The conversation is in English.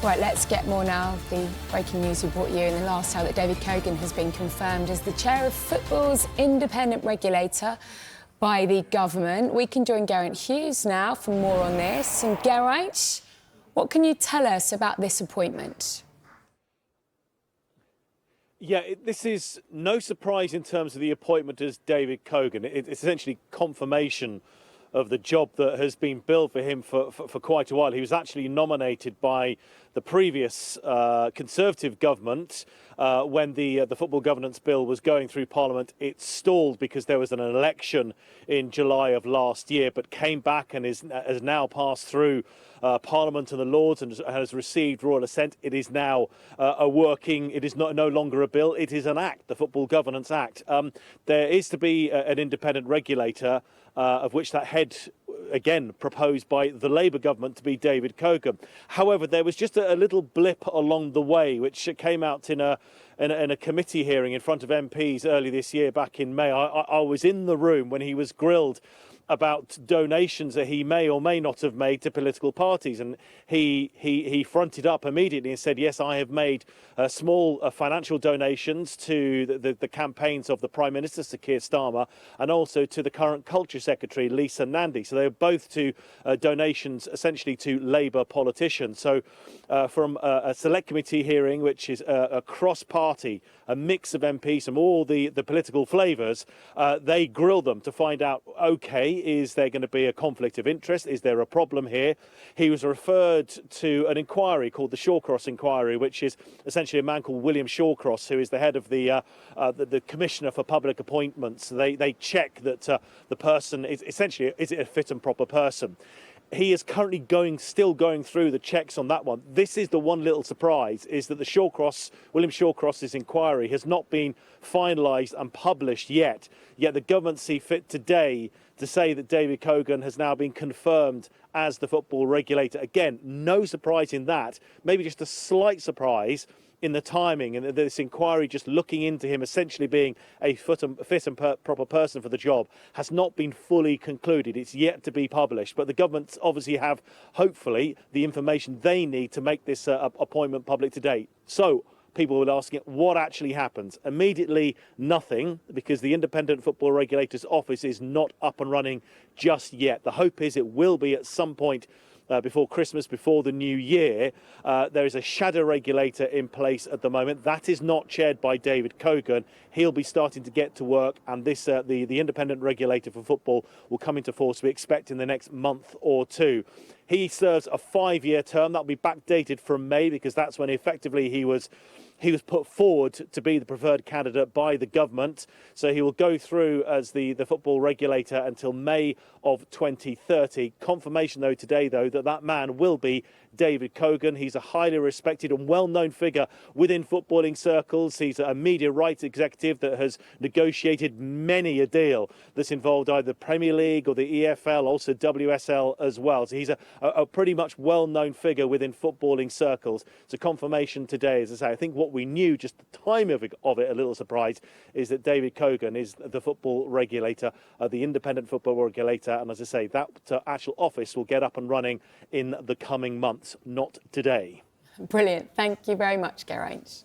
Right, let's get more now of the breaking news we brought you in the last hour that David Kogan has been confirmed as the chair of football's independent regulator by the government. We can join Geraint Hughes now for more on this. And Geraint, what can you tell us about this appointment? Yeah, this is no surprise in terms of the appointment as David Kogan. It's essentially confirmation of the job that has been billed for him for quite a while. He was actually nominated by the previous Conservative government when the Football Governance Bill was going through Parliament. It stalled because there was an election in July of last year, but came back and has now passed through Parliament and the Lords and has received Royal Assent. It is now it is no longer a bill, it is an act, the Football Governance Act. There is to be an independent regulator, of which that head, again, proposed by the Labour government to be David Kogan. However, there was just a little blip along the way, which came out in a committee hearing in front of MPs early this year, back in May. I was in the room when he was grilled about donations that he may or may not have made to political parties, and he fronted up immediately and said, yes, I have made small financial donations to the campaigns of the Prime Minister, Sir Keir Starmer, and also to the current Culture Secretary, Lisa Nandy. So they were both to donations essentially to Labour politicians. So from a select committee hearing, which is a cross-party, a mix of MPs from all the political flavours, they grilled them to find out, OK, is there going to be a conflict of interest? Is there a problem here? He was referred to an inquiry called the Shawcross Inquiry, which is essentially a man called William Shawcross, who is the head of the Commissioner for Public Appointments. They check that the person is essentially, is it a fit and proper person? He is currently still going through the checks on that one. This is the one little surprise, is that the William Shawcross's inquiry has not been finalised and published yet. Yet the government see fit today to say that David Kogan has now been confirmed as the football regulator. Again, no surprise in that. Maybe just a slight surprise in the timing and this inquiry just looking into him essentially being a fit and proper person for the job has not been fully concluded. It's yet to be published, but the government obviously have, hopefully, the information they need to make this appointment public today. So people were asking what actually happens. Immediately, nothing, because the Independent Football Regulator's office is not up and running just yet. The hope is it will be at some point before Christmas, before the new year. There is a shadow regulator in place at the moment. That is not chaired by David Kogan. He'll be starting to get to work, and this the independent regulator for football will come into force, we expect, in the next month or two. He serves a 5-year term. That'll be backdated from May, because that's when effectively he was put forward to be the preferred candidate by the government. So he will go through as the football regulator until May of 2030. Confirmation, though, today, that man will be David Kogan. He's a highly respected and well-known figure within footballing circles. He's a media rights executive that has negotiated many a deal that's involved either the Premier League or the EFL, also WSL as well. So he's a pretty much well-known figure within footballing circles. So confirmation today, as I say. I think what we knew, just the time of it, a little surprise, is that David Kogan is the football regulator, the independent football regulator. And as I say, that actual office will get up and running in the coming months, not today. Brilliant. Thank you very much, Geraint.